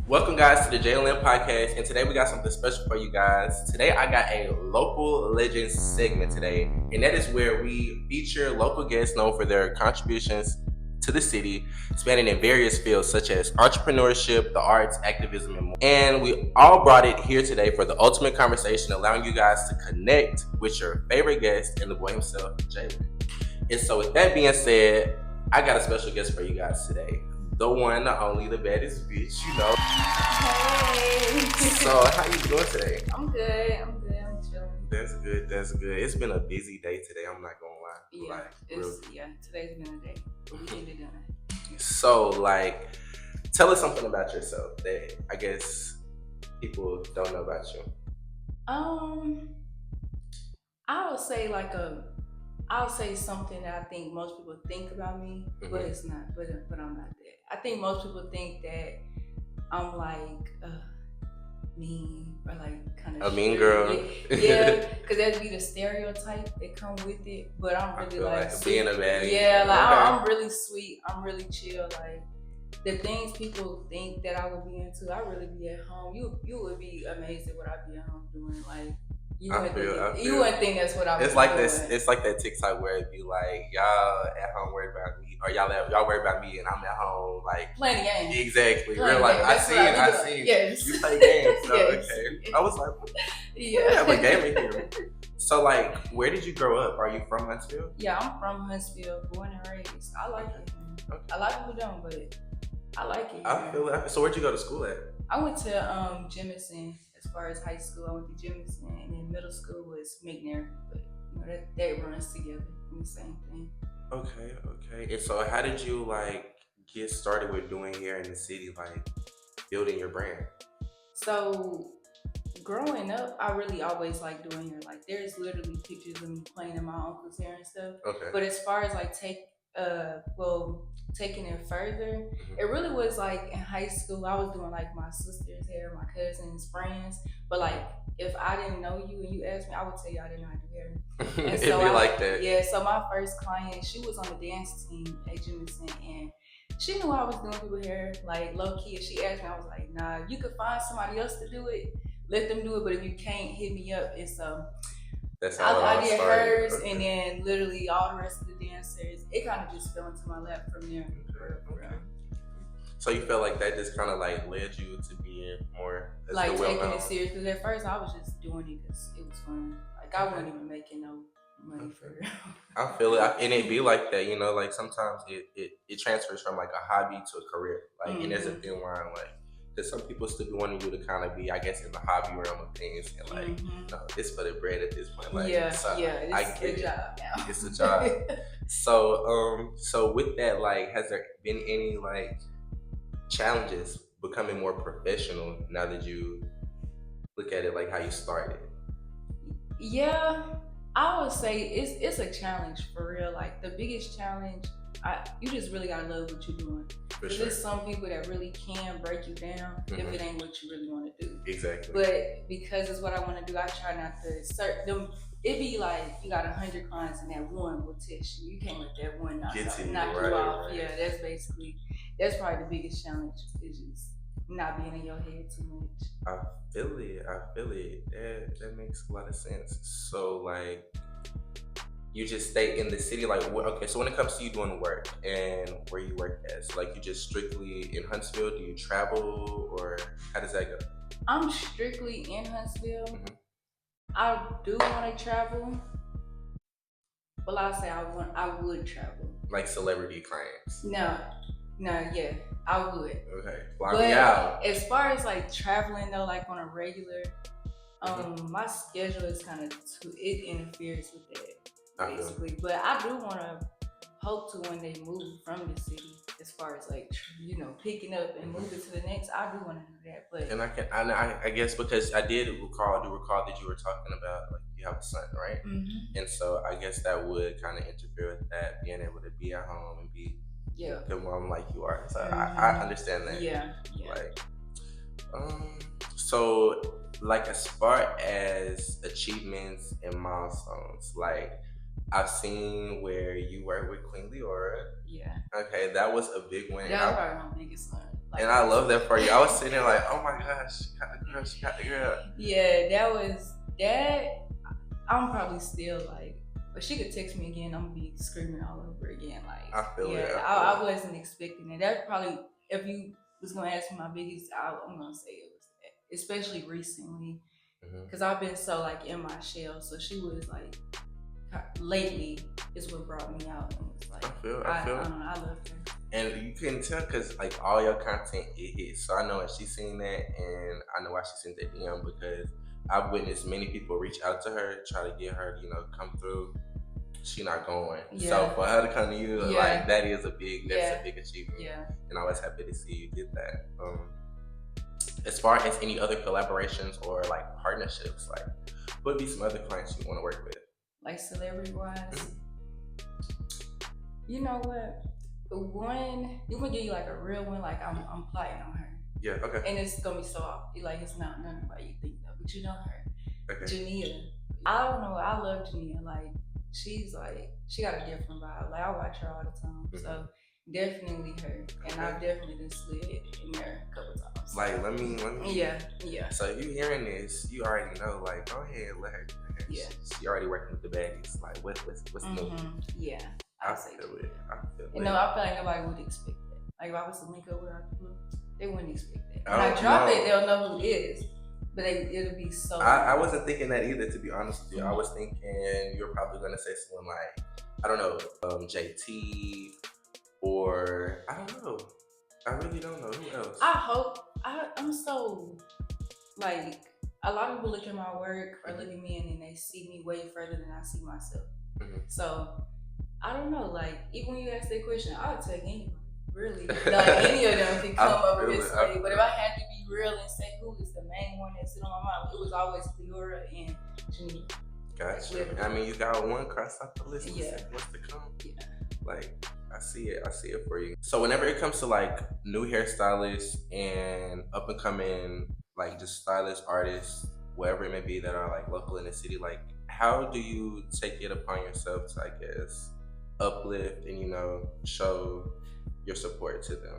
Welcome, guys, to the JLM podcast, and today we got something special for you guys. Today, I got a local legends segment today, and that is where we feature local guests known for their contributions to the city, spanning in various fields such as entrepreneurship, the arts, activism, and more. And we all brought it here today for the ultimate conversation, allowing you guys to connect with your favorite guest and the boy himself, Jalen. And so, with that being said, I got a special guest for you guys today. The one, the only, the baddest bitch, you know. Hey. So, how you doing today? I'm good. I'm chilling. That's good. It's been a busy day today. I'm not gonna lie. Today's been a day. We get it done. So, tell us something about yourself that I guess people don't know about you. I would say something that I think most people think about me, but it's not. But I'm not that. I think most people think that I'm like mean or like kind of a mean girl. Yeah, because that'd be the stereotype that come with it. But I'm really like being a baddie. Yeah, I'm really sweet. I'm really chill. Like the things people think that I would be into, I really be at home. You would be amazed at what I be at home doing. Like. You wouldn't think that's what I was doing. It's like that TikTok where it'd be like, y'all at home worried about me, or y'all worried about me, and I'm at home like playing games. Exactly. Real life. I seen. Yes. You play games. So yes. Okay. I was like, yeah, I have a gamer here. So where did you grow up? Are you from Huntsville? Yeah, I'm from Huntsville, born and raised. I like it. Okay. A lot of people don't, but I like it. I feel it. So where'd you go to school at? I went to Jemison. As far as high school, I went to Jemison, and then middle school was McNair. But that runs together in the same thing. Okay. And so how did you get started with doing here in the city, building your brand? So growing up, I really always liked doing hair. Like there's literally pictures of me playing in my uncle's hair and stuff. Okay. But as far as taking it further, it really was like in high school I was doing like my sister's hair, my cousin's friends, but if I didn't know you and you asked me, I would tell you I did not do hair. And so It'd be like that. Yeah, so my first client, she was on the dance team at Jemison, and she knew I was doing people's hair like low key. If she asked me, I was like, nah, you could find somebody else to do it, let them do it, but if you can't, hit me up. And so that's how I did hers, okay. And then literally all the rest of the dancers, it kind of just fell into my lap from there. Okay. So you felt like that just kind of led you to being more taking it serious? Because at first I was just doing it because it was fun. I wasn't even making no money for it. I feel it, and it be like that. Sometimes it transfers from a hobby to a career. And there's a thin line. Because some people still want you to kind of be, I guess, in the hobby realm of things, and no, it's for the bread at this point. It's a job now. It's a job. So with that, has there been any challenges becoming more professional now that you look at it how you started? Yeah, I would say it's a challenge for real. The biggest challenge, you just really gotta love what you're doing. Because there's some people that really can break you down if it ain't what you really want to do. Exactly. But because it's what I want to do, I try not to start them. It'd be like you got 100 clients and that one will test you. You can't let that one knock you off. Right. Yeah, that's probably the biggest challenge, is just not being in your head too much. I feel it. That makes a lot of sense. So you just stay in the city, okay, so when it comes to you doing work and where you work at, so you just strictly in Huntsville? Do you travel, or how does that go? I'm strictly in Huntsville. I do want to travel, but I say I would travel. Celebrity clients? No, yeah, I would. Okay, fly me out. As far as traveling though, on a regular, my schedule is it interferes with that. Basically, but I do want to hope to when they move from the city, as far as picking up and moving to the next. I do want to do that, but and I guess because I do recall that you were talking about you have a son, right? And so I guess that would kind of interfere with that, being able to be at home and be the mom like you are. So I understand that. Yeah. So as far as achievements and milestones, I've seen where you work with Queen Leora. Yeah. Okay, that was a big win. That was probably my biggest one. Like, and I love that for you. I was sitting there like, oh my gosh, she got the girl, she got the girl. Yeah, that. I'm probably still like, but she could text me again, I'm gonna be screaming all over again. Like, I feel it. I wasn't expecting it. That probably, if you was gonna ask me my biggest, I'm gonna say it was that, especially recently, because I've been so like in my shell. So she was like, lately is what brought me out, and was like, I feel I love her. And you can tell because like all your content it hits. So I know that she's seen that, and I know why she sent that DM because I've witnessed many people reach out to her, try to get her, come through. She not going. Yeah. So for her to come to you, like that is a big achievement. Yeah. And I was happy to see you did that. As far as any other collaborations or like partnerships, like what would be some other clients you want to work with? Like celebrity wise? You know what? One, you gonna give you like a real one, like I'm plotting on her. Yeah, okay. And it's gonna be so off. Like it's not none of what you think of, but you know her. Okay. Jania. I don't know, I love Jania. Like she got a different vibe. Like I watch her all the time. So definitely her. And I've definitely been slid in there a couple times. Like let me Yeah. So if you hearing this, you already know, like go ahead, let her. Yeah. She already working with the baddies. Like what's new? Yeah. I feel it. You know, I feel like nobody would expect that. Like if I was to link up with her, they wouldn't expect that. When I drop it, they'll know who it is. But it'll be so. I wasn't thinking that either, to be honest with you. I was thinking you're probably gonna say someone like, I don't know, JT, or I don't know. I really don't know who else. I hope. I'm so like a lot of people look at my work or look at me and then they see me way further than I see myself. So I don't know. Like even when you ask that question, I would take anybody. Really, like any of them can come over this way. But if I had to be real and say who is the main one that sit on my mind, it was always Leora and Jania. Gotcha. I mean, you got one cross off the list. Yeah. What's to come? Yeah. Like I see it for you. So whenever it comes to like new hairstylists and up and coming like just stylists, artists, whatever it may be that are like local in the city, like how do you take it upon yourself to, I guess, uplift and show your support to them?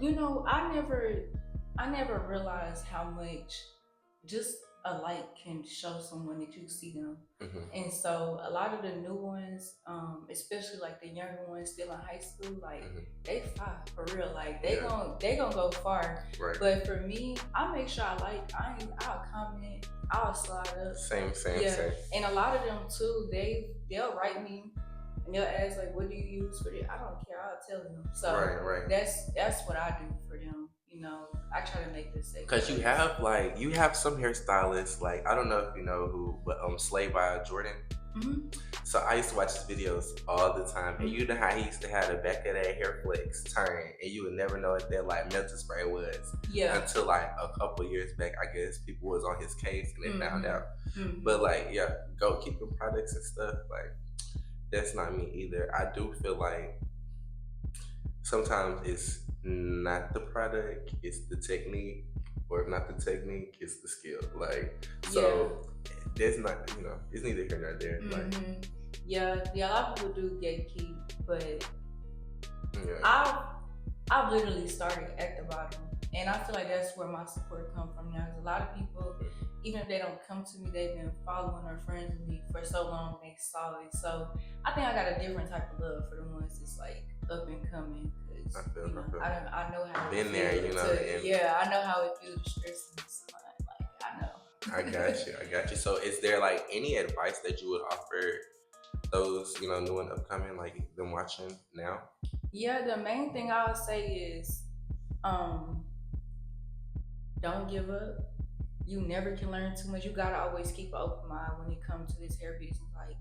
I never realized how much just a light can show someone that you see them. And so a lot of the new ones, especially like the younger ones still in high school, like they fire for real. Like they gonna go far. Right. But for me, I make sure I'll comment, I'll slide up. Same. And a lot of them too, they'll write me and they'll ask like, what do you use for it? I don't care, I'll tell them. So right. That's what I do for them. I try to make this safe. Because you have some hairstylists, like I don't know if you know who, but Slay by Jordan. So I used to watch his videos all the time, and you know how he used to have the back of that hair flex turn, and you would never know what that like mental spray was. Yeah. Until like a couple years back, I guess people was on his case and they found out. But like, go keep your products and stuff. Like that's not me either. I do feel like sometimes it's not the product, it's the technique, or if not the technique, it's the skill. Like so there's not, it's neither here nor there. Like a lot of people do gatekeep, but I've literally started at the bottom, and I feel like that's where my support comes from now. Because a lot of people, even if they don't come to me, they've been following or friends with me for so long, they saw it. So I think I got a different type of love for the ones that's like up and coming. I feel. I know how been there, I know how it feels to stress in the sun. Like I know. I got you. So is there like any advice that you would offer those, new and upcoming, like them watching now? Yeah, the main thing I would say is don't give up. You never can learn too much. You gotta always keep an open mind when it comes to this hair business. Like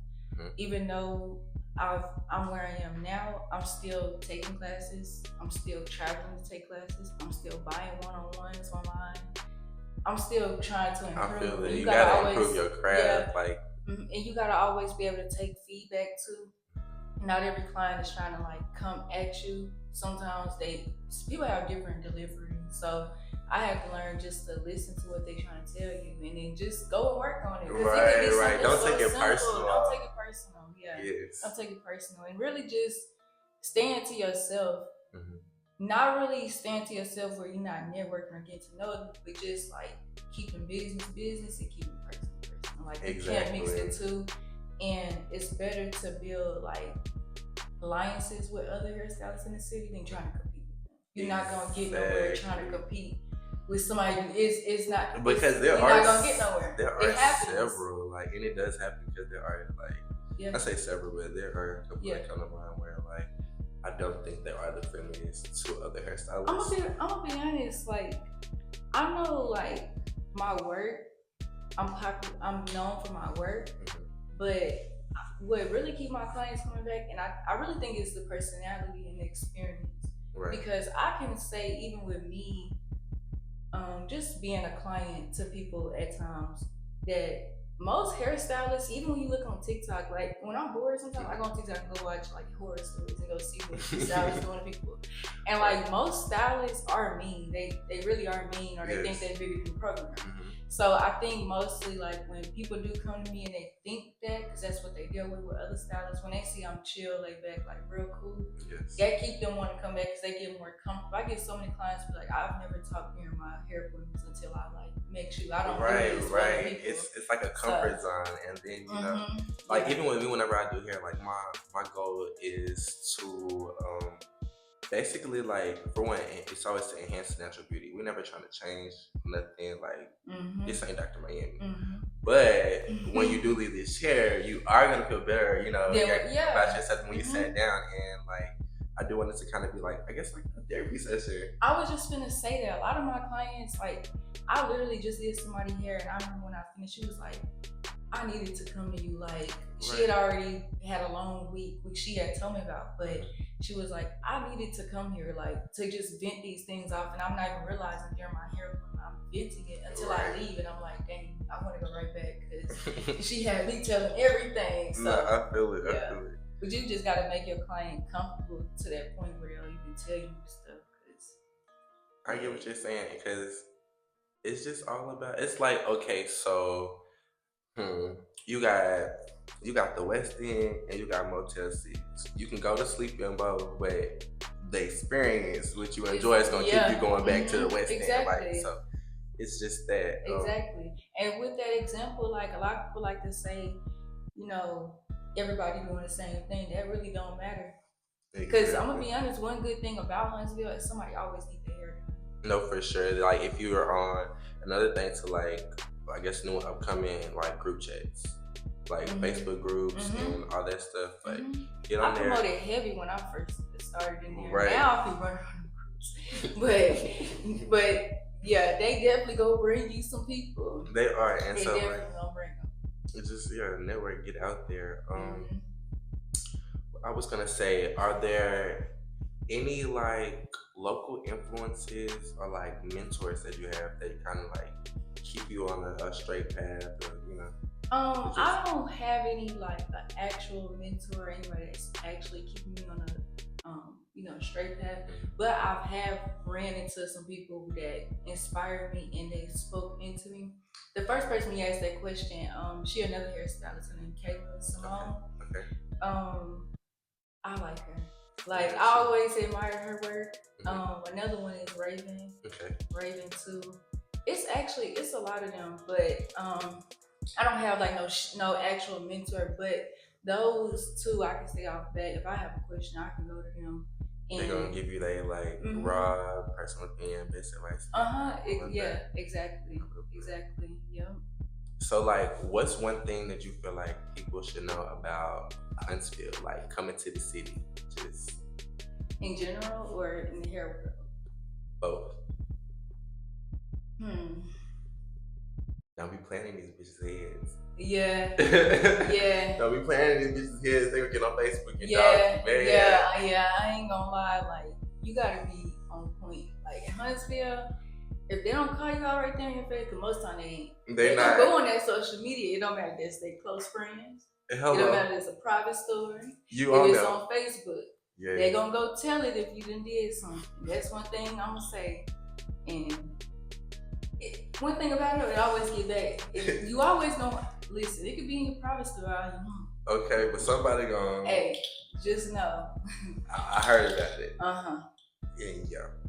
even though I'm where I am now, I'm still taking classes. I'm still traveling to take classes. I'm still buying one-on-ones online. I'm still trying to improve. I feel that you gotta improve your craft, and you gotta always be able to take feedback too. Not every client is trying to like come at you. Sometimes people have different delivery, so I have to learn just to listen to what they're trying to tell you, and then just go and work on it. Right. Don't take it personal. Don't take it personal. Yeah. Yes. Don't take it personal, and really just stand to yourself. not really staying to yourself where you're not networking or getting to know them, but just like keeping business and keeping personal. Like you can't mix the two. And it's better to build like alliances with other hairstylists in the city than trying to compete with them. You're not gonna get nowhere trying to compete with somebody. It's not because you're not gonna get nowhere. There are several, like, and it does happen because there are like, I say several, but there are a couple that come to mind where like I don't think there are the friendliest to other hairstylists. I'm gonna be honest, like I know like my work, I'm known for my work, but what really keep my clients coming back, and I really think it's the personality and the experience. Right. Because I can say, even with me, just being a client to people at times, that most hairstylists, even when you look on TikTok, like when I'm bored sometimes, I go on TikTok and go watch like horror stories and go see what stylists doing to people. And like most stylists are mean. They really are mean, or they think they're bigger than the program. So I think mostly like when people do come to me and they think that, because that's what they deal with other stylists, when they see I'm chill, laid back, like real cool, that keep them wanting to come back because they get more comfortable. I get so many clients who like, I've never talked during my hair appointments until I like make sure I don't do this right. It's like a comfort zone, and then you know, like even with me, whenever I do hair, like my goal is to basically, like, for one, it's always to enhance natural beauty. We're never trying to change nothing. Like, this ain't Dr. Miami. But when you do leave this chair, you are going to feel better, you know, about yourself when you sat down. And, like, I do want it to kind of be, like, I guess, like a therapy session. I was just going to say that. A lot of my clients, like, I literally just did somebody's hair. And I remember when I finished, she was like, I needed to come to you. Like, she had already had a long week, which she had told me about. But she was like, I needed to come here, like, to just vent these things off. And I'm not even realizing during my hair when I'm venting it until I leave. And I'm like, dang, I want to go right back because she had me telling everything. So, no, I feel it. I feel it. But you just got to make your client comfortable to that point where they'll even tell you stuff. I get what you're saying, because it's just all about, it's like, okay, so you got the West End and you got Motel 6. You can go to sleep in both, but the experience which you enjoy is gonna keep you going back to the West End. Like, so it's just that. Exactly. And with that example, like a lot of people like to say, you know, everybody doing the same thing. That really don't matter. Because I'm gonna be honest, one good thing about Huntsville is somebody always needs their hair done. No, for sure. Like if you were on another thing to like, I guess new upcoming like group chats, like Facebook groups and all that stuff. Like get on there. I promoted heavy when I first started in there. Right. Now I can run on groups, but yeah, they definitely go bring you some people. They are, and they so definitely gonna bring them. It's just network, get out there. I was gonna say, are there any like local influences or like mentors that you have that kind of like keep you on a straight path, or, you know? I don't have any like an actual mentor or anybody that's actually keeping me on a straight path, but I have ran into some people that inspired me and they spoke into me. The first person we asked that question, she another hairstylist named Kayla Simone. Okay. I like her. Like I always admire her work. Another one is Raven. Okay. Raven too. It's a lot of them, but I don't have like no actual mentor, but those two I can say off bat. If I have a question, I can go to them. They're gonna give you their like raw personal opinion, best advice. Exactly. Yeah. So like, what's one thing that you feel like people should know about Huntsville, like coming to the city, just in general or in the hair world? Both. Don't be planning these bitches' heads. Yeah. Don't be planning these bitches' heads. They gonna get on Facebook and dog you bad. Yeah. I ain't gonna lie. Like, you gotta be on point. Like in Huntsville, if they don't call you out right there in your face, because most time they ain't. They not go on that social media. It don't matter if they close friends. Hello. It don't matter if it's a private story. If it's on Facebook. Yeah. They gonna go tell it if you done did something. That's one thing I'm gonna say. And one thing about it always get back. You always know. Listen, it could be in your private story. Okay, but somebody gonna. Hey, just know. I heard about it.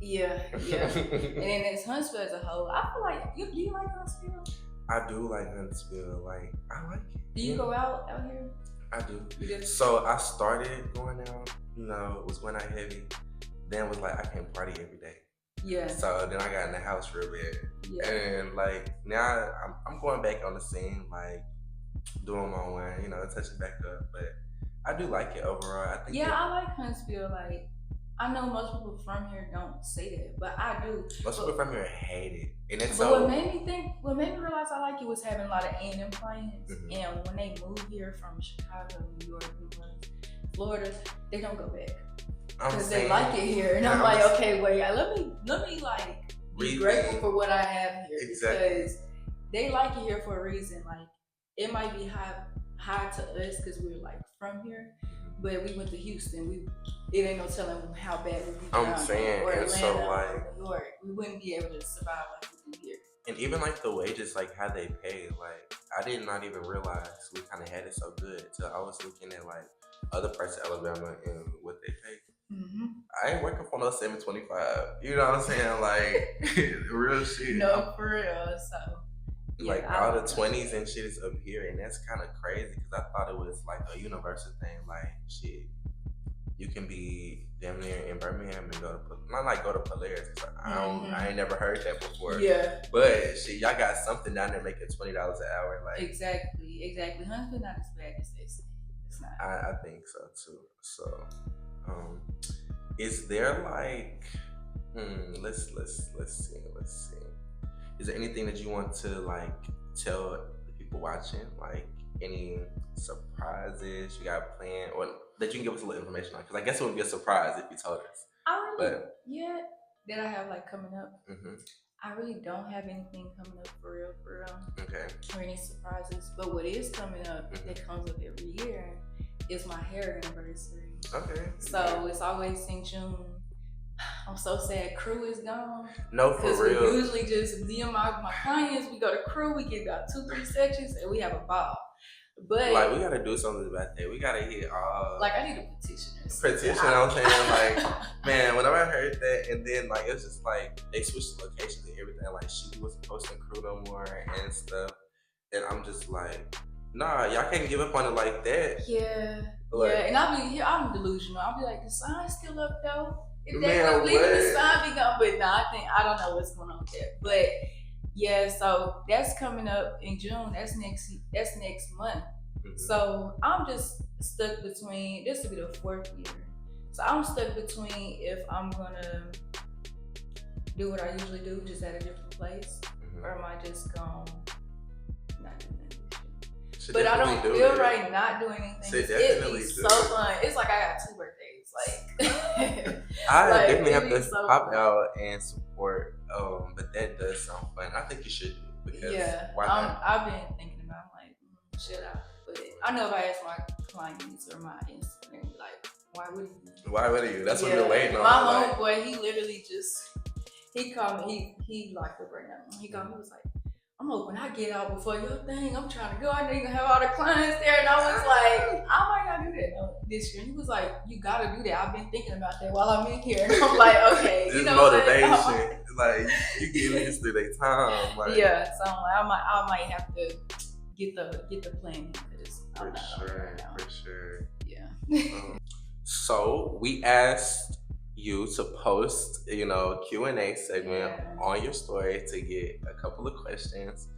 Yeah. And then it's Huntsville as a whole. I feel like do you like Huntsville? I do like Huntsville. Like, I like it. Do you go out here? I do. So I started going out, was going out heavy. Then was like, I can't party every day. Yeah. So then I got in the house real bad. Yeah. And like now I'm going back on the scene, like doing my one, touching back up. But I do like it overall. I think. Yeah, I like Huntsville. Like, I know most people from here don't say that, but I do. Most people from here hate it, and it's what made me realize I like it was having a lot of A&M clients, and when they move here from Chicago, New York, Florida, they don't go back because they like it here, and I'm like, okay, wait, let me like be grateful for what I have here because they like it here for a reason. Like, it might be high to us because we're like from here. But we went to Houston. It ain't no telling how bad we'd be down there. Or Atlanta, so like, or New York. We wouldn't be able to survive like we do here. And even like the wages, like how they pay, like I did not even realize we kind of had it so good until I was looking at like other parts of Alabama and what they pay. I ain't working for no $7.25. You know what I'm saying? Like real shit. No, for real. So. Like all the 20s and shit is up here, and that's kind of crazy because I thought it was like a universal thing. Like shit, you can be damn near in Birmingham and go to Polaris. Like, I ain't never heard that before. Yeah, but shit, y'all got something down there making $20 an hour. Like exactly. Huntsville not as bad as they say. It's not. I think so too. So, is there like, let's see. Is there anything that you want to like tell the people watching? Like any surprises you got planned, or that you can give us a little information on? Because I guess it would be a surprise if you told us. That I have like coming up. I really don't have anything coming up for real. Okay. Or any surprises. But what is coming up that comes up every year is my hair anniversary. Okay. So it's always in June. I'm so sad crew is gone. No, for real. Because we usually just, me and my clients, we go to crew, we get about 2-3 sections, and we have a ball. But like, we gotta do something about that. We gotta hit all. Like, I need a petition. I'm saying, like, man, whenever I heard that, and then like it's just like they switched the locations and everything. Like, she wasn't posting crew no more and stuff, and I'm just like, nah, y'all can't give up on it like that. Yeah, and I'm delusional. I'll be like, the sign's still up though. If they was leaving the sign, be gone. But I don't know what's going on with that. But yeah, so that's coming up in June. That's next month. So I'm just stuck between. This will be the 4th year. So I'm stuck between if I'm gonna do what I usually do, just at a different place, or am I just gonna not do anything? But I don't feel right not doing anything. It's so fun. It's like I got 2 birthdays. Like I definitely have to pop out and support. But that does sound fun. I think you should do because why not? I've been thinking about like should I? But I know if I ask my clients or my Instagram, like, why would you? That's what you're waiting on. My homeboy, he literally he called me. He locked up right now. He called me. He was like, I'm hoping I get out before your thing. I'm trying to go. I know you're gonna have all the clients there. And I was like, I might not do that this year. He was like, you gotta do that. I've been thinking about that while I'm in here. And I'm like, okay. It's motivation. Like, you get this through their time. Like, yeah, so I'm like, I might have to get the plan. For sure. Yeah. So we asked you to post, Q&A segment on your story to get a couple of questions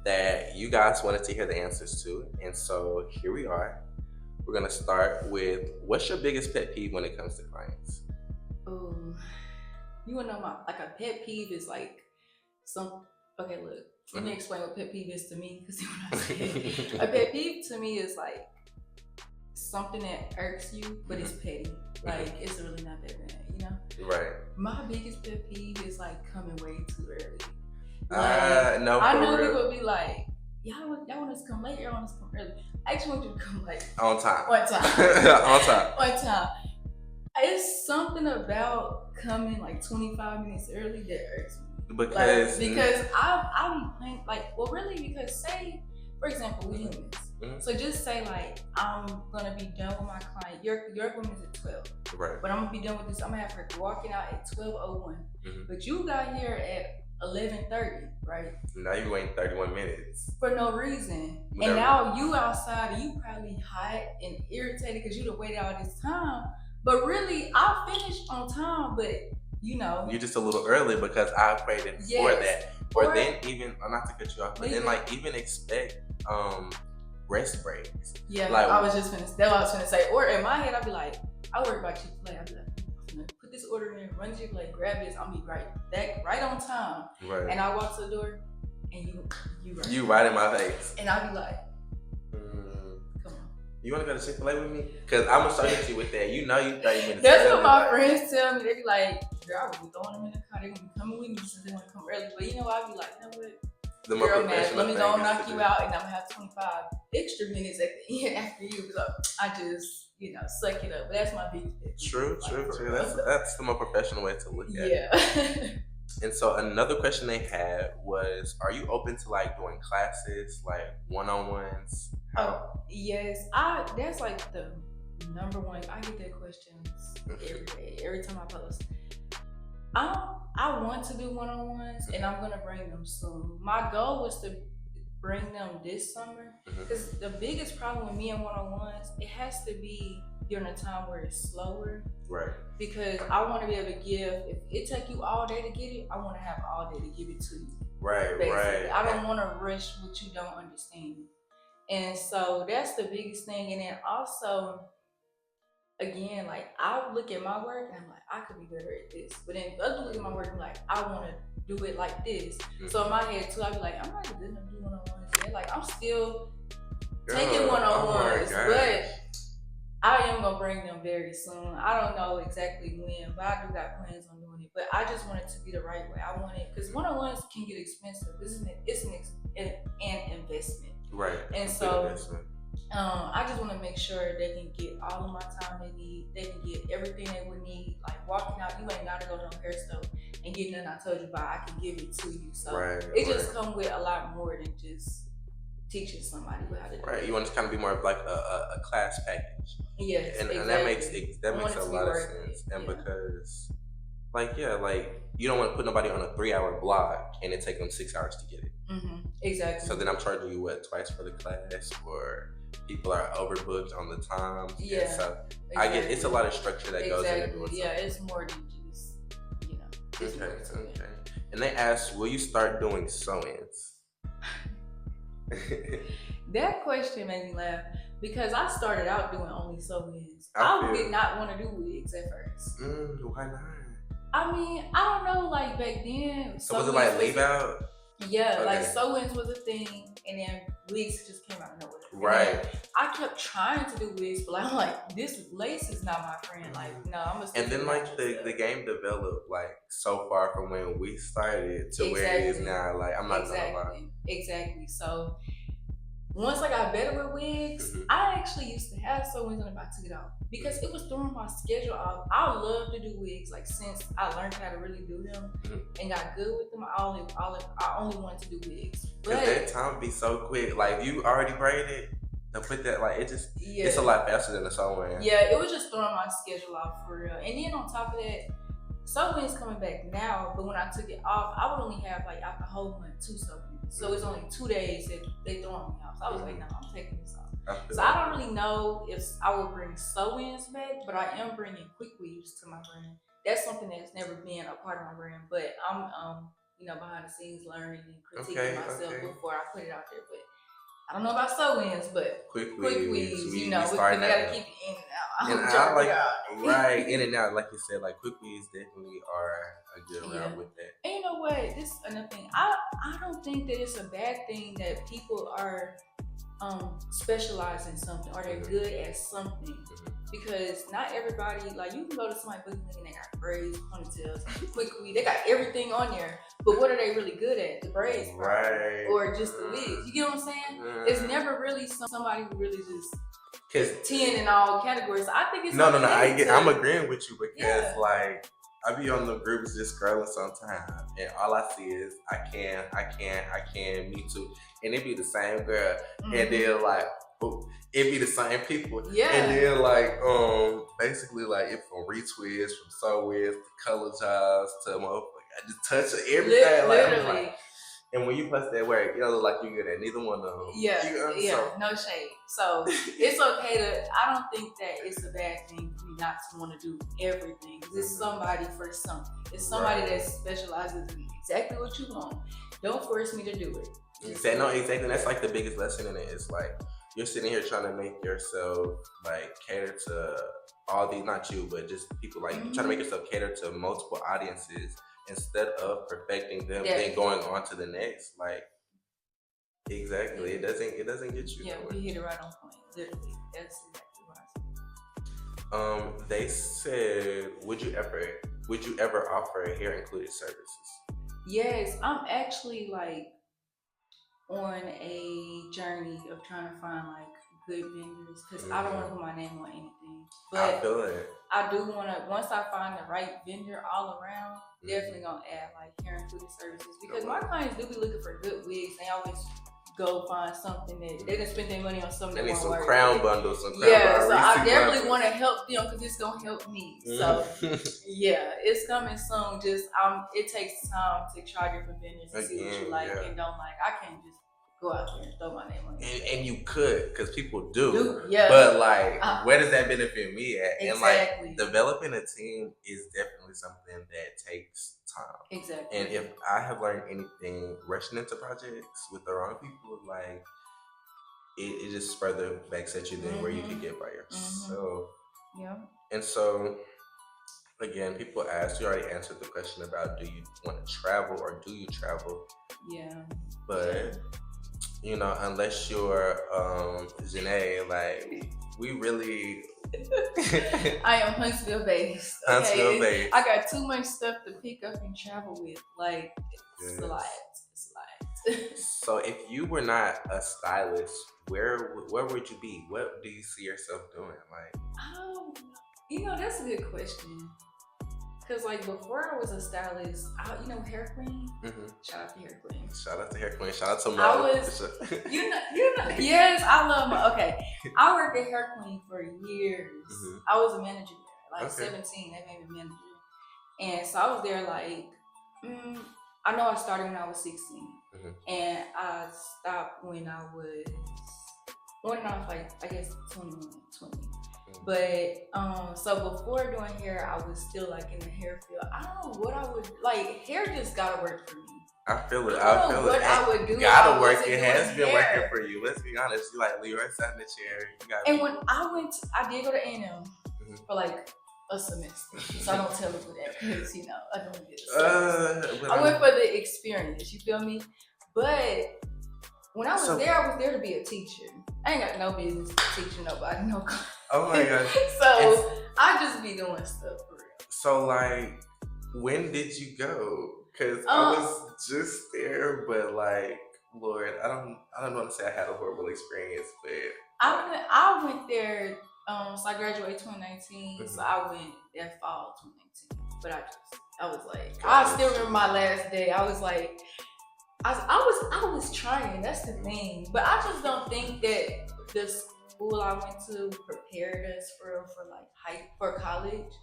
that you guys wanted to hear the answers to. And so here we are. We're going to start with, what's your biggest pet peeve when it comes to clients? Oh, you want to know a pet peeve is like okay, look, let me explain what pet peeve is to me. Because when I say a pet peeve to me is like something that irks you, but it's petty. Like, it's really not that bad, Right. My biggest pet peeve is like coming way too early. Like, no, I know people be like, y'all want us to come late, y'all want us to come early. I actually want you to come like on time. On time. On time. It's something about coming like 25 minutes early that irks me. Because I be playing, like, well, really, because say, for example, we humans. So just say like, I'm gonna be done with my client. Your appointment is at 12. Right. But I'm gonna be done with this. I'm gonna have her walking out at 12:01. But you got here at 11:30, right? Now you waiting 31 minutes. For no reason. And now you outside and you probably hot and irritated because you done waited all this time. But really, I finished on time, but you know. You're just a little early because I waited for that. Or then even, not to cut you off, but then like even expect rest breaks. Yeah, like, I was just finna, that's what I was finna say. Or in my head, I'd be like, I work by Chick-fil-A. I'd be like, I'm gonna put this order in, run to Chick-fil-A, grab this, I'll be right on time. Right. And I walk to the door, and you right in my face. And I'll be like, come on. You wanna go to Chick-fil-A with me? Cause I'm gonna start you with that. You know you 30 minutes. That's what my friends tell me. They be like, girl, I will be throwing them in the car. They gonna be coming with me since they wanna come early. But you know, I'll be like, you know what? The more girl, man, let me go and knock you out, and I'm gonna have 25 extra minutes at the end after you. So I just, suck it up. But that's my biggest thing. True. That's the more professional way to look at it. Yeah. And so another question they had was, are you open to like doing classes, like one-on-ones? Oh, yes. That's like the number one. I get that question every day, every time I post. I want to do one-on-ones, and I'm gonna bring them soon. My goal was to bring them this summer, because the biggest problem with me and one-on-ones, it has to be during a time where it's slower. Right. Because I want to be able to give. If it take you all day to get it, I want to have all day to give it to you. Right. Basically. Right. I don't want to rush what you don't understand, and so that's the biggest thing. And then also, again, like I look at my work and I'm like, I could be better at this. But then others look at my work and like, I want to do it like this. So in my head too, I'd be like, I'm not good enough to do one-on-ones yet. Like I'm still taking one-on-ones, but I am gonna bring them very soon. I don't know exactly when, but I do got plans on doing it. But I just want it to be the right way. I want it because one-on-ones can get expensive, isn't it? It's an investment, right? And so. I just want to make sure they can get all of my time they need. They can get everything they would need. Like walking out, you ain't gotta go to no hair store and get nothing I told you about. I can give it to you. So it just comes with a lot more than just teaching somebody how to do it. Right. You want to kind of be more of like a class package. Yes, and that makes a lot of sense. And because, like you don't want to put nobody on a 3-hour block and it take them 6 hours to get it. Exactly. So then I'm charging you twice for the class, or people are overbooked on the time. Yeah. And so I get it's a lot of structure that goes into doing Yeah, it's more than just Okay. And they asked, will you start doing sew-ins? That question made me laugh because I started out doing only sew-ins. I did not want to do wigs at first. Why not? I mean, I don't know, like back then. So was it like leave out? Yeah, okay. Like sew-ins was a thing, and then wigs just came out of nowhere. Right. I kept trying to do wigs, but I'm like, this lace is not my friend. Like, no, I'm gonna. And then like the game developed like so far from when we started to where it is now. Like I'm not gonna lie. Exactly. So once I got better with wigs, I actually used to have sew-ins and I took it off because it was throwing my schedule off. I love to do wigs. Like since I learned how to really do them and got good with them, I only wanted to do wigs. But that time be so quick. Like you already braided to put that like it's a lot faster than the sew-in. Yeah, it was just throwing my schedule off for real. And then on top of that, sew-in's coming back now, but when I took it off, I would only have like out the whole month 2 sew-ins. So it's only 2 days that they throwing me off. So I was like, no, I'm taking this off. So I don't really know if I will bring sew-ins back, but I am bringing quick weaves to my brand. That's something that's never been a part of my brand, but I'm behind the scenes learning and critiquing myself before I put it out there. But I don't know about sew-ins, but quick weaves, we gotta keep it in and out. And I like right in and out, like you said, like quick weaves definitely are a good route with that. And you know what? This is another thing. I don't think that it's a bad thing that people are specialized in something or they're good at something. Because not everybody, like you can go to somebody and they got braids, ponytails, quick weave, they got everything on there. But what are they really good at? The braids, right? Or just the wigs. You get what I'm saying? It's never really somebody who really just 10 in all categories. So I think it's I'm agreeing with you because like I be on the groups just scrolling sometimes, and all I see is I can, me too, and it be the same girl, and then like it be the same people. Yeah. And then like basically like if from retweets, from Sewers to color jobs to motherfucker, I just touch everything. Literally. And when you post that work, you don't look like you good at neither one of them. Yeah, no shade. So it's okay to, I don't think that it's a bad thing for me not to want to do everything. It's somebody for something. It's somebody that specializes in exactly what you want. Don't force me to do it. Exactly. That's like the biggest lesson in it. It's like you're sitting here trying to make yourself like cater to all these, not you, but just people like trying to make yourself cater to multiple audiences instead of perfecting them, then going on to the next. Like exactly, it doesn't get you. Yeah, we hit it right on point. Literally, that's exactly what I said. They said, would you ever offer hair included services? Yes, I'm actually like on a journey of trying to find like good vendors because I don't want to put my name on anything. But I feel it. I do want to, once I find the right vendor all around, definitely gonna add like hair included services because my clients do be looking for good wigs. They always go find something that they can spend their money on something. They need some crown bundles, some crown bundles. So I definitely want to help them because it's gonna help me. So yeah, it's coming soon. Just it takes time to try different vendors and see what you like and don't like. I can't just go out there and throw my name on it. And you could, because people do. But like, where does that benefit me at? Exactly. And like, developing a team is definitely something that takes time. Exactly. And if I have learned anything, rushing into projects with the wrong people, like, it just further backs at you than where you could get by yourself. Yeah. And so, again, people ask, you already answered the question about do you want to travel or do you travel? Yeah. But you know, unless you're Janae, like we really I am Huntsville based. Okay? Huntsville based. I got too much stuff to pick up and travel with. Like it's a lot. So if you were not a stylist, where would you be? What do you see yourself doing? Like that's a good question. Cause like before I was a stylist, Hair Queen. Shout out to Hair Queen. Shout out to Hair Queen. Shout out to Mo. I was, yes, I love Mo. Okay, I worked at Hair Queen for years. I was a manager there, like 17. They made me manager, and so I was there like, I know I started when I was 16, and I stopped when I was on and off like I guess 21, 20. But so before doing hair, I was still like in the hair field. I don't know what I would like. Hair just gotta work for me. I feel it. I feel it. I would do. Gotta work. It has been working for you. Let's be honest. You like Leroy sat in the chair. And when I did go to A&M for like a semester. So I don't tell people that because I don't get it. I went for the experience. You feel me? But when I was there to be a teacher. I ain't got no business teaching nobody no class. Oh my god. So I just be doing stuff for real. So like, when did you go? Cause I was just there, but like, Lord, I don't want to say I had a horrible experience, but I went there. So I graduated 2019. So I went that fall 2019. But I was like, I still remember my last day. I was like, I was trying. That's the thing. But I just don't think that the school I went to prepared us for college.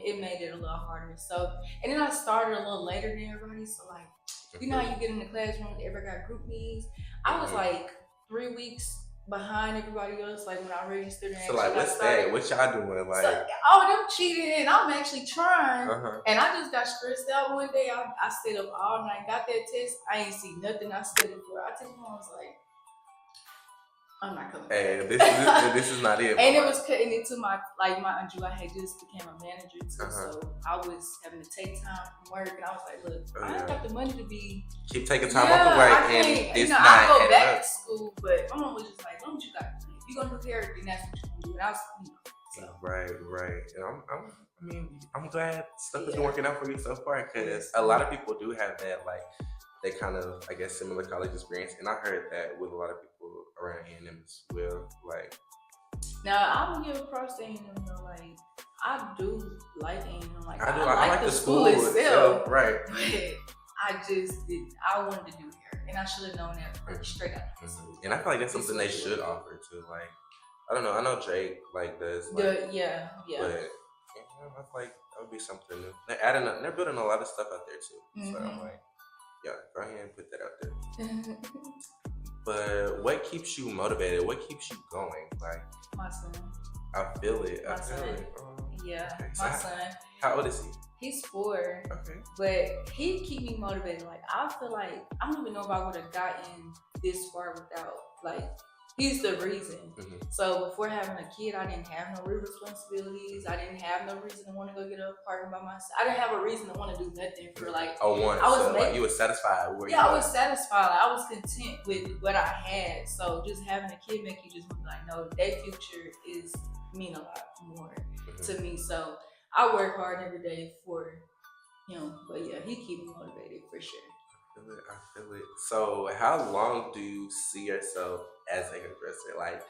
It made it a little harder. So, and then I started a little later than everybody. So like, how you get in the classroom, everybody got group meetings. I was like 3 weeks behind everybody else. Like when I registered. And so like, what's that? What y'all doing? Like, them cheating, and I'm actually trying. And I just got stressed out one day. I stayed up all night, got that test. I ain't see nothing I studied for. I told him, I was like, I'm not coming. Hey, this is not it. And it was cutting into my Aunt Drew. I had just became a manager too, so I was having to take time from work, and I was like, look, I ain't got the money to be keep taking time off of work, and it's not. I go back to school, but my mom was just like, "Don't you got money? If you gonna do hair, then that's what you gonna do." And I was, so. Right. And I'm glad stuff has been working out for you so far, because a lot of people do have that, like, they kind of, I guess, similar college experience, and I heard that with a lot of people around A&M as well. Like, now I'm gonna give props to A&M though. Like, I do like A&M. Like, I like the school itself, right? But I just didn't. I wanted to do hair, and I should have known that straight out of school. And I feel like that's something they should offer too. Like, I don't know. I know Drake like does. Like, yeah. But I feel like that would be something new. They're building a lot of stuff out there too. So I'm like, yeah, go ahead and put that out there. But what keeps you motivated? What keeps you going? Like my son. I feel it. My son. Yeah, okay. So my son. How old is he? He's 4. Okay. But he keep me motivated. Like I feel like I don't even know if I would have gotten this far without like he's the reason. So before having a kid, I didn't have no real responsibilities. I didn't have no reason to want to go get an apartment by myself. I didn't have a reason to want to do nothing for like. I was like you were satisfied. I was satisfied. Like, I was content with what I had. So just having a kid make you just like, no, their future is mean a lot more to me. So I work hard every day for him. But yeah, he keep me motivated for sure. I feel it. So how long do you see yourself as a hairdresser? Like,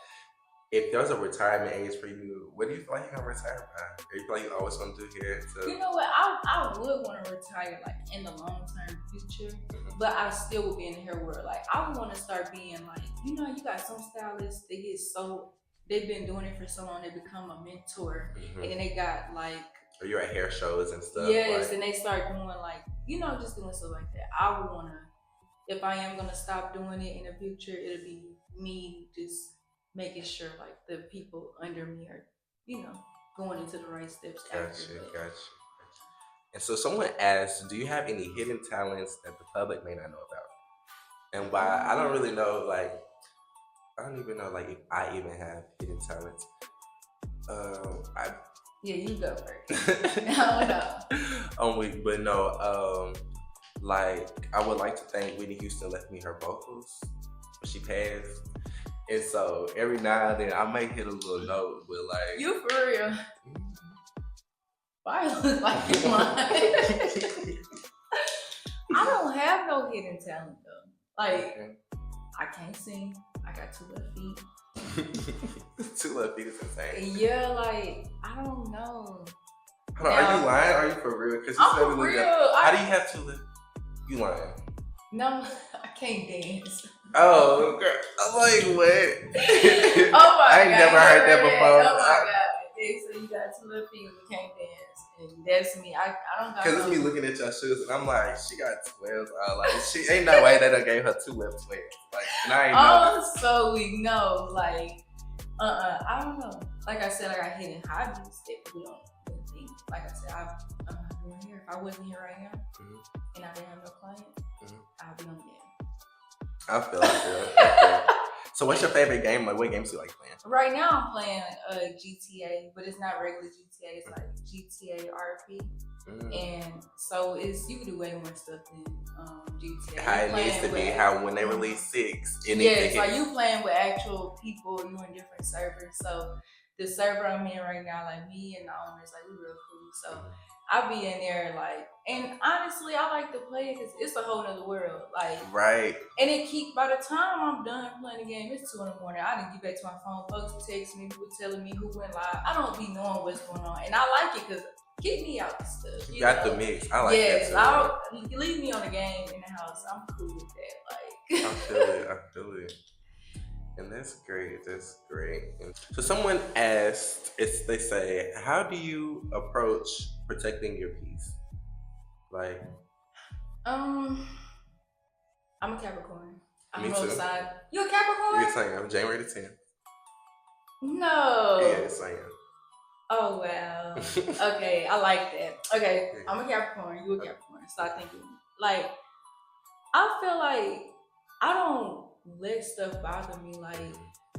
if there's a retirement age for you, what do you feel like you're gonna retire by? Or you feel like you always want to do hair? So you know what? I would want to retire like in the long term future, but I still would be in the hair world. Like I would want to start being like, you know, you got some stylists. They've been doing it for so long. They become a mentor, and then they got like. Or you're at hair shows and stuff. Yes, and they start doing like, you know, just doing stuff like that. I would want to, if I am going to stop doing it in the future, it'll be me just making sure like the people under me are, you know, going into the right steps. Gotcha. And so someone asked, do you have any hidden talents that the public may not know about? And why? I don't really know, like, I don't even know like if I even have hidden talents. Yeah, you go first. But no, like I would like to thank Whitney Houston left me her vocals when she passed. And so every now and then I might hit a little note, but like you for real. Why look like you lying? I don't have no hidden talent though. Like I can't sing. I got 2 left feet. 2 left feet is insane. Yeah, like I don't know. Hold on, are you lying? Are you for real? Because I'm for real. How do you have 2 left? You lying? No, I can't dance. Oh, girl. I'm like, what? Oh my God. I ain't never heard that before. Oh my God. They say you got 2 left feet and you can't dance. And that's me. I don't got. Because it's me looking at your shoes and I'm like, she got 12s. Like, she ain't no way that I gave her 2 left 12s. Like, and I ain't know. So we know, like, I don't know. Like I said, I got hidden hobbies that we don't think. Like I said, I'm not doing hair. If I wasn't here right now and I didn't have no client, I'd be on the game. I feel. So what's your favorite game? Like, what games do you like playing? Right now I'm playing GTA, but it's not regular GTA. It's like GTA RP. And so you can do way more stuff than GTA. How it needs to be. How when they release 6, it's like you playing with actual people. You in different servers. So the server I'm in right now, like me and the owners, like we real cool. So I be in there like, and honestly, I like to play it because it's a whole nother world. Like right. And by the time I'm done playing the game, it's 2 in the morning. I didn't get back to my phone. Folks text me, people telling me who went live. I don't be knowing what's going on, and I like it because keep me out the stuff. You got the mix. I like that too. Leave me on the game in the house. I'm cool with that. Like I feel it. And that's great. And so someone asked, they say, how do you approach protecting your peace? Like, I'm a Capricorn. Me too. Sign. You a Capricorn? Yes, I am. January the 10th. No. Yes, I am. Oh, wow. Okay, I like that. Okay, I'm a Capricorn. You a Capricorn. Start thinking. Like, I feel like I don't let stuff bother me.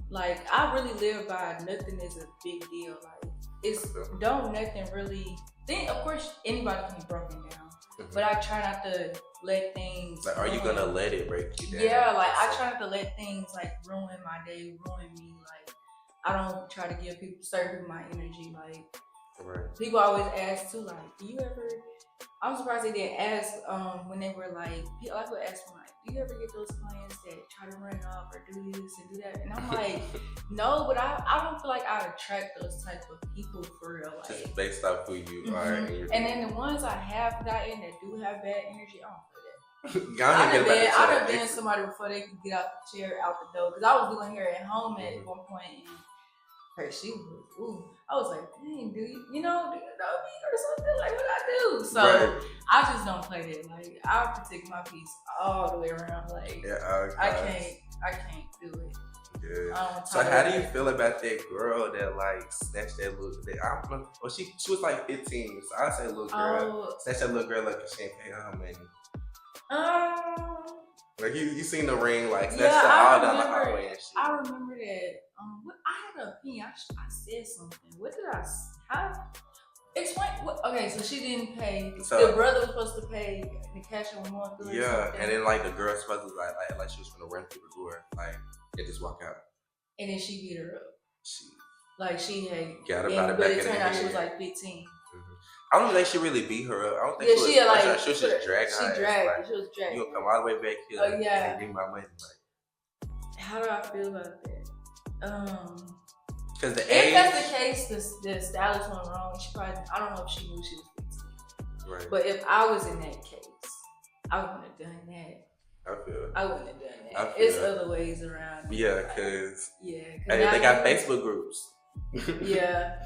Like I really live by nothing is a big deal. Like, don't nothing really. Then, of course, anybody can be broken down. But I try not to let things. Like, are you gonna let it break you down? Yeah, like I try not to let things like ruin my day, ruin me. Like I don't try to give certain people my energy. Like people always ask too, like, do you ever? I'm surprised they didn't ask when they were like, people would ask me like, do you ever get those clients that try to run off or do this and do that? And I'm like, no, but I don't feel like I attract those type of people for real. Like, just based off who you are. And then the ones I have gotten that do have bad energy, I don't feel that. I done been somebody before they could get out the chair, out the door. Because I was doing hair at home at one point, and she was, I was like, dang, dude, you know me or something? Like, what I do? So I just don't play that. Like, I'll protect my piece all the way around. Like, I can't do it. Yeah. So how do you feel about that girl that like snatched that little? I don't know. Well, she was like 15, so I say little girl snatched that little girl like she ain't pay her money. Like you seen the ring like snatched all down the hallway and shit. I remember that. I had an opinion. I said something. What did I have? Explain. Okay, so she didn't pay. So, the brother was supposed to pay. The cashier was going through. Yeah, and then like the girl supposed to like she was gonna run through the door, like and just walk out. And then she beat her up. She had got her by the back. But it turned out she was like 15. I don't think she really beat her up. I don't think she was just dragging her. She was dragging. You gonna come all the way back here and give my money. Like, how do I feel about that? Because if that's the case, the stylist went wrong. She probably, I don't know if she knew she was 15. Right. But if I was in that case, I wouldn't have done that. I wouldn't have done that. It's other ways around. Yeah, because they got Facebook groups. Yeah,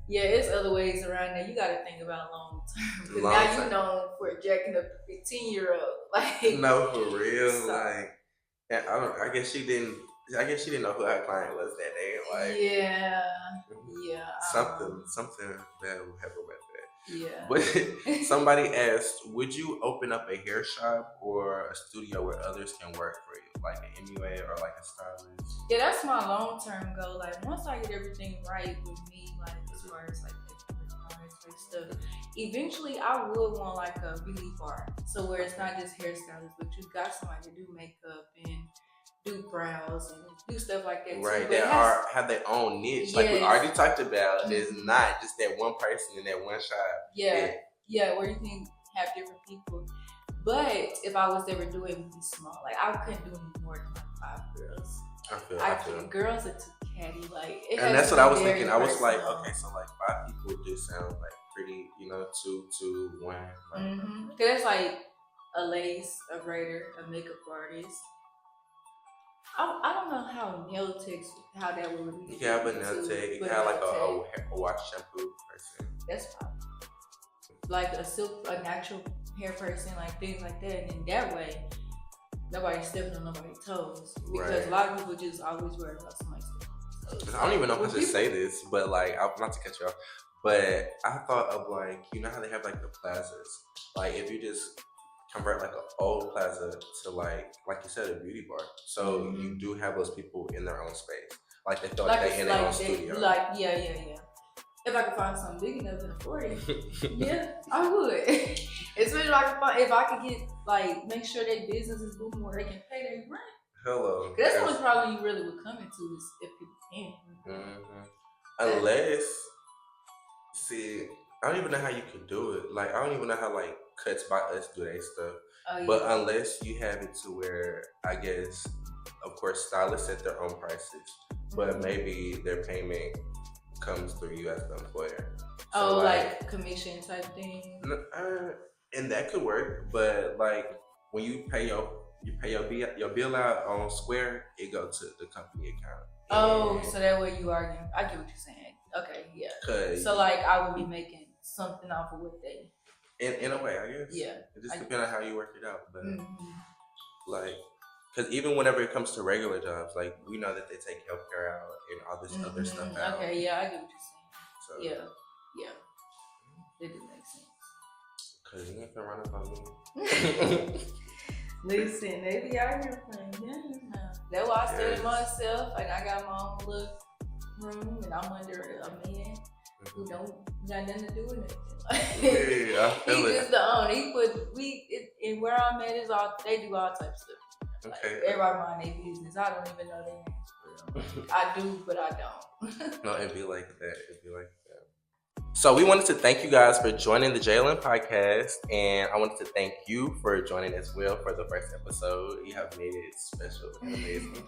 it's other ways around that. You got to think about long term. Because now you know for jacking up a 15-year-old. Like, no, for real. So, like, I guess she didn't know who her client was that day. Like, something bad will happen with that. Yeah. But somebody asked, would you open up a hair shop or a studio where others can work for you, like an MUA or like a stylist? Yeah, that's my long-term goal. Like, once I get everything right with me, like as far as like stuff, eventually I would want like a beauty bar, so where it's not just hairstylists, but you got somebody to do makeup and do brows and do stuff like that. Right, too. They have their own niche. Yes. Like we already talked about, there's not just that one person in that one shop. Yeah, where you can have different people. But if I was to ever do it, it would be small. Like I couldn't do any more than like 5 girls. I feel girls are too catty. Like, and that's what I was thinking. I was like, okay, so like 5 people do sound like pretty, 2, 1. Like, Cause it's like a lace, a braider, a makeup artist. I don't know how nail techs, how that would be. Yeah, but nail tech, you have like a wash shampoo person. That's fine. Like a natural hair person, like things like that. And that way, nobody's stepping on nobody's toes. Because a lot of people just always worry about somebody's toes. I don't even know if I should say this, but like, not to cut you off, but I thought of like, you know how they have like the plazas? Like if you just convert like an old plaza to like you said, a beauty bar. So you do have those people in their own space. Like they feel like they in their own studio. Yeah. If I could find something big enough to afford it, yeah, I would. Especially if I could get make sure their business is booming where they can pay their rent. Hello. That's the only problem you really would come into is if people can't. Unless, see, I don't even know how you could do it. Like I don't even know how Cuts by Us do their stuff. But unless you have it to where, I guess, of course, stylists set their own prices, but maybe their payment comes through you as the employer. So like commission type thing. And that could work, but like when you pay your bill out on Square, it goes to the company account. So that way you are. I get what you're saying. Okay, yeah. So I would be making something off of what they. In a way, I guess. Yeah. It just depends on how you work it out, but because even whenever it comes to regular jobs, like we know that they take healthcare out and all this other stuff out. Okay, yeah, I get what you're saying. So, yeah, it did make sense. Cause you ain't gonna run up on me. Listen, they be out here playing games now. That's why I study myself, and I got my own little room, and I'm under a man who got nothing to do with it. Yeah, I feel he just the owner. And where I'm at is they do all types of stuff. Everybody mind their business. I don't even know their names for real. I do, but I don't. No, it'd be like that. So we wanted to thank you guys for joining the JLN podcast, and I wanted to thank you for joining as well for the first episode. You have made it special and amazing.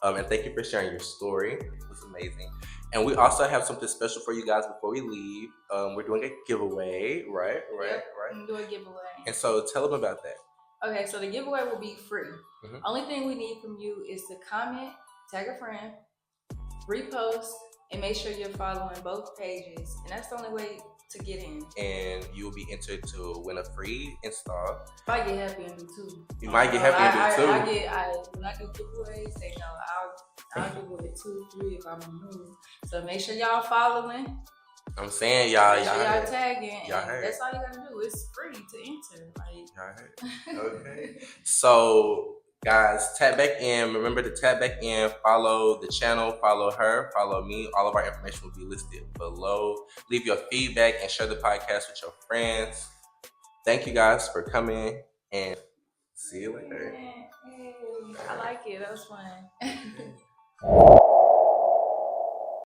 And thank you for sharing your story. It was amazing. And we also have something special for you guys before we leave. We're doing a giveaway, right? Yep, we're doing a giveaway. And so tell them about that. Okay, so the giveaway will be free. Only thing we need from you is to comment, tag a friend, repost, and make sure you're following both pages. And that's the only way to get in. And you will be entered to win a free install. Might get happy and do too. You might get happy and do too. When I do giveaways, they know I'll give away 2, 3 if I'm in the mood. So make sure y'all following. I'm saying y'all tagging. Y'all heard. That's all you gotta do. It's free to enter. Like y'all heard. Okay. So guys, tap back in. Remember to tap back in. Follow the channel. Follow her. Follow me. All of our information will be listed below. Leave your feedback and share the podcast with your friends. Thank you guys for coming and see you later. I like it. That was fun.